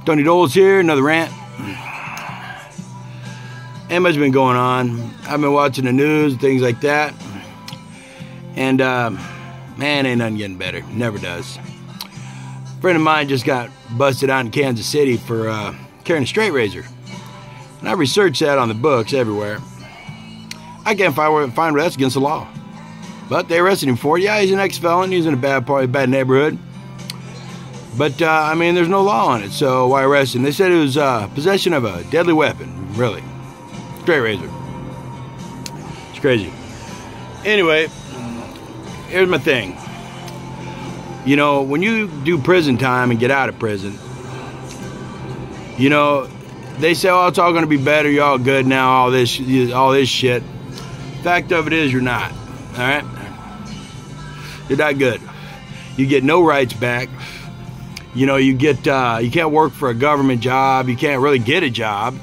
Tony Doles here, another rant. Ain't much been going on. I've been watching the news, things like that. And, man, ain't nothing getting better. Never does. A friend of mine just got busted out in Kansas City for carrying a straight razor. And I researched that on the books everywhere. I can't find where that's against the law. But they arrested him for it. Yeah, he's an ex-felon. He's in a bad neighborhood. But, I mean, there's no law on it, so why arrest him? They said it was possession of a deadly weapon, really. Straight razor. It's crazy. Anyway, here's my thing. You know, when you do prison time and get out of prison, you know, they say, oh, it's all going to be better, you're all good now, all this shit. Fact of it is, you're not. All right? You're not good. You get no rights back. You know, you can't work for a government job. You can't really get a job.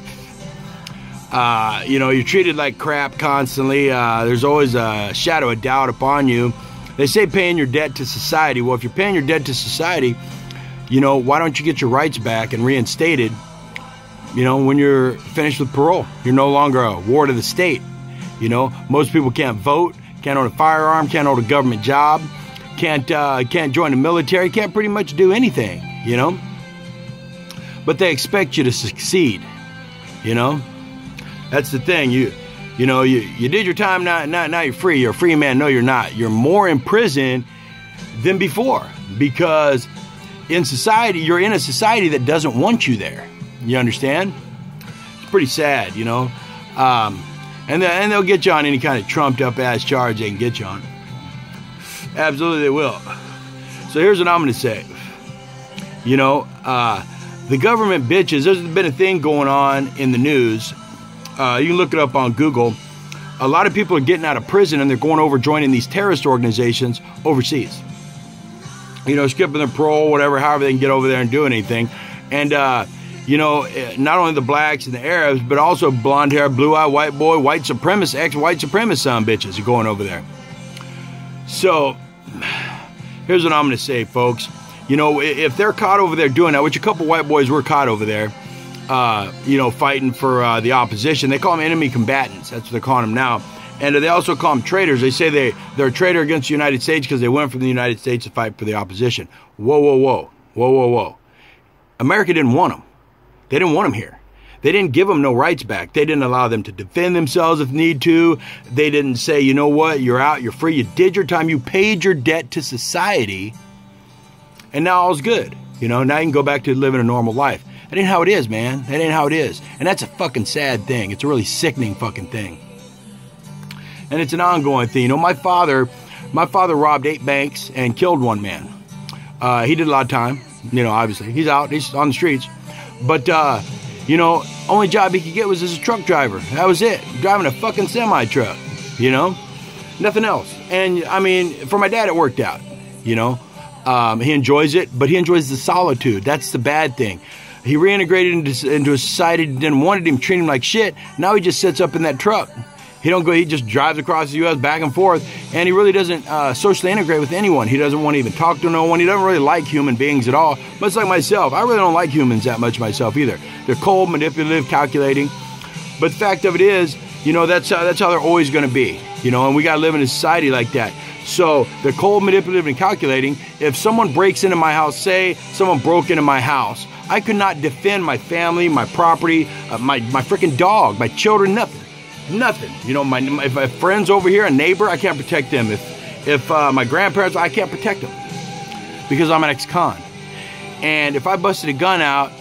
You know, you're treated like crap constantly. There's always a shadow of doubt upon you. They say paying your debt to society. Well, if you're paying your debt to society, you know, why don't you get your rights back and reinstated, you know, when you're finished with parole? You're no longer a ward of the state. You know, most people can't vote, can't own a firearm, can't own a government job, can't join the military, can't pretty much do anything, you know? But they expect you to succeed, you know? That's the thing. You know, you did your time, now you're free. You're a free man. No, you're not. You're more in prison than before, because in society, you're in a society that doesn't want you there. You understand? It's pretty sad, you know? And they'll get you on any kind of trumped up ass charge they can get you on. Absolutely they will. So here's what I'm going to say. You know, the government bitches, there's been a thing going on in the news. You can look it up on Google. A lot of people are getting out of prison and they're going over joining these terrorist organizations overseas. You know, skipping their parole, whatever, however they can get over there and do anything. And, you know, not only the blacks and the Arabs, but also blonde hair, blue eye, white boy, white supremacist, ex-white supremacist son bitches are going over there. So, here's what I'm going to say, folks. You know, if they're caught over there doing that, which a couple white boys were caught over there, you know, fighting for the opposition. They call them enemy combatants. That's what they're calling them now. And they also call them traitors. They say they're a traitor against the United States because they went from the United States to fight for the opposition. Whoa, whoa, whoa. Whoa, whoa, whoa. America didn't want them. They didn't want them here. They didn't give them no rights back. They didn't allow them to defend themselves if need to. They didn't say, you know what, you're out, you're free, you did your time, you paid your debt to society, and now all's good. You know, now you can go back to living a normal life. That ain't how it is, man. That ain't how it is. And that's a fucking sad thing. It's a really sickening fucking thing. And it's an ongoing thing. You know, my father robbed 8 banks and killed 1 man. He did a lot of time. You know, obviously. He's out. He's on the streets. But, you know, only job he could get was as a truck driver. That was it. Driving a fucking semi-truck. You know? Nothing else. And, I mean, for my dad, it worked out. You know? He enjoys it, but he enjoys the solitude. That's the bad thing. He reintegrated into a society that didn't want him, treat him like shit. Now he just sits up in that truck. He just drives across the U.S. back and forth, and he really doesn't socially integrate with anyone. He doesn't want to even talk to no one. He doesn't really like human beings at all. Much like myself. I really don't like humans that much myself either. They're cold, manipulative, calculating. But the fact of it is, you know, that's how they're always going to be. You know, and we got to live in a society like that. So they're cold, manipulative, and calculating. If someone breaks into my house, say someone broke into my house, I could not defend my family, my property, my freaking dog, my children, nothing. Nothing. You know, if my friends over here, a neighbor, I can't protect them. If my grandparents, I can't protect them because I'm an ex-con. And if I busted a gun out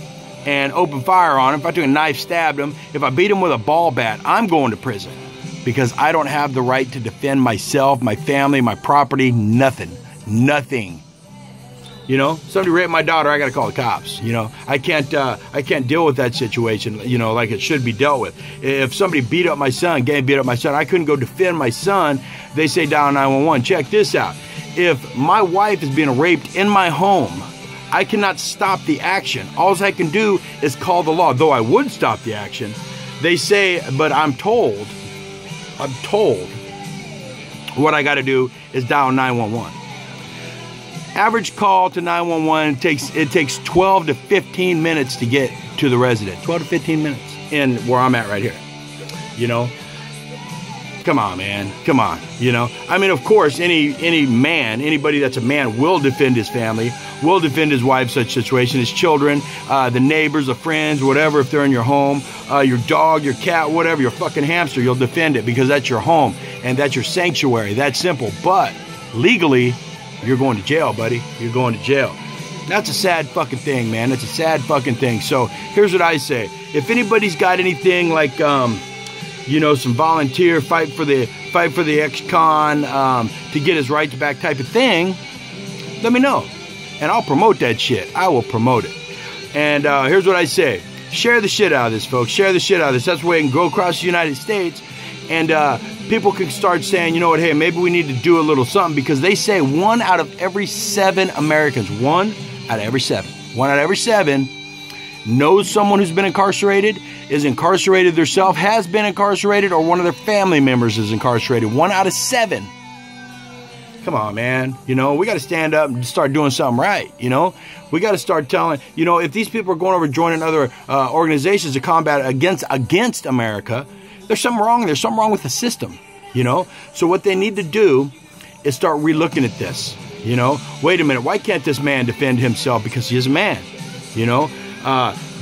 and opened fire on him, if I took a knife, stabbed him, if I beat him with a ball bat, I'm going to prison because I don't have the right to defend myself, my family, my property, nothing. Nothing. You know, somebody raped my daughter, I got to call the cops. You know, I can't deal with that situation, you know, like it should be dealt with. If somebody beat up my son, I couldn't go defend my son. They say dial 911. Check this out. If my wife is being raped in my home, I cannot stop the action. All I can do is call the law. Though I would stop the action, they say, but I'm told what I got to do is dial 911. Average call to 911 takes 12 to 15 minutes to get to the resident. 12 to 15 minutes in where I'm at right here. You know, come on, man, come on. You know, I mean, of course, any man, anybody that's a man will defend his family, will defend his wife, such situation, his children, the neighbors, the friends, whatever. If they're in your home, your dog, your cat, whatever, your fucking hamster, you'll defend it because that's your home and that's your sanctuary. That's simple. But legally, you're going to jail, buddy. You're going to jail. That's a sad fucking thing, man. That's a sad fucking thing. So here's what I say. If anybody's got anything like, you know, some volunteer fight for the ex-con to get his rights back type of thing, let me know. And I'll promote that shit. I will promote it. And here's what I say. Share the shit out of this, folks. Share the shit out of this. That's where it can go across the United States. And people can start saying, you know what, hey, maybe we need to do a little something, because they say 1 out of every 7 Americans, 1 out of every 7 knows someone who's been incarcerated, is incarcerated themselves, has been incarcerated, or one of their family members is incarcerated. 1 out of 7. Come on, man. You know, we got to stand up and start doing something right. You know, we got to start telling, you know, if these people are going over joining other organizations to combat against America, there's something wrong. There's something wrong with the system, you know. So what they need to do is start relooking at this. You know, wait a minute. Why can't this man defend himself? Because he is a man. You know,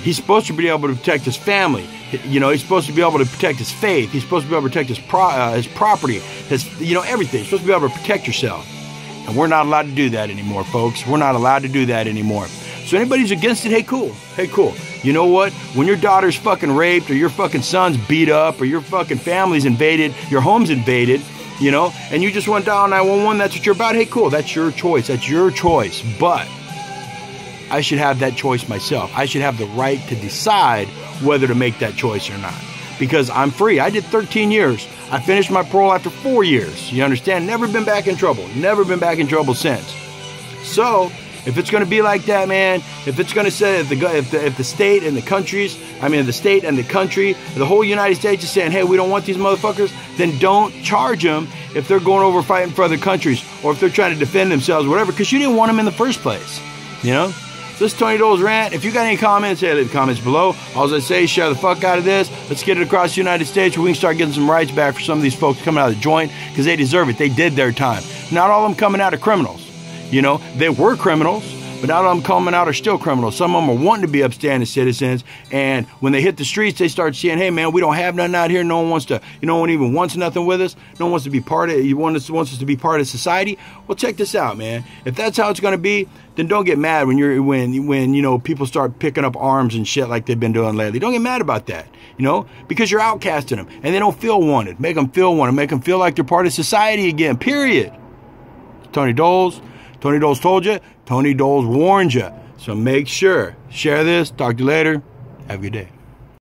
he's supposed to be able to protect his family. You know, he's supposed to be able to protect his faith. He's supposed to be able to protect his property, you know, everything. You're supposed to be able to protect yourself. And we're not allowed to do that anymore, folks. We're not allowed to do that anymore. So anybody's against it, hey, cool. Hey, cool. You know what? When your daughter's fucking raped, or your fucking son's beat up, or your fucking family's invaded, your home's invaded, you know, and you just want to dial 911, that's what you're about, hey, cool. That's your choice. That's your choice. But I should have that choice myself. I should have the right to decide whether to make that choice or not. Because I'm free. I did 13 years. I finished my parole after 4 years. You understand? Never been back in trouble. Never been back in trouble since. So if it's going to be like that, man, if it's going to say, if the state and the countries, I mean the state and the country, the whole United States is saying, hey, we don't want these motherfuckers, then don't charge them if they're going over fighting for other countries, or if they're trying to defend themselves, whatever, because you didn't want them in the first place, you know? So this is Tony Dole's rant. If you got any comments, hey, leave comments below. All I say, share the fuck out of this. Let's get it across the United States where we can start getting some rights back for some of these folks coming out of the joint, because they deserve it. They did their time. Not all of them coming out are criminals. You know, they were criminals, but not all of them coming out are still criminals. Some of them are wanting to be upstanding citizens, and when they hit the streets, they start saying, hey, man, we don't have nothing out here. No one wants to, no one even wants nothing with us. No one wants to be part of it. Wants us to be part of society. Well, check this out, man. If that's how it's going to be, then don't get mad when you know, people start picking up arms and shit like they've been doing lately. Don't get mad about that, you know, because you're outcasting them and they don't feel wanted. Make them feel wanted. Make them feel like they're part of society again, period. Tony Doles. Tony Doles told you. Tony Doles warned you. So make sure. Share this. Talk to you later. Have a good day.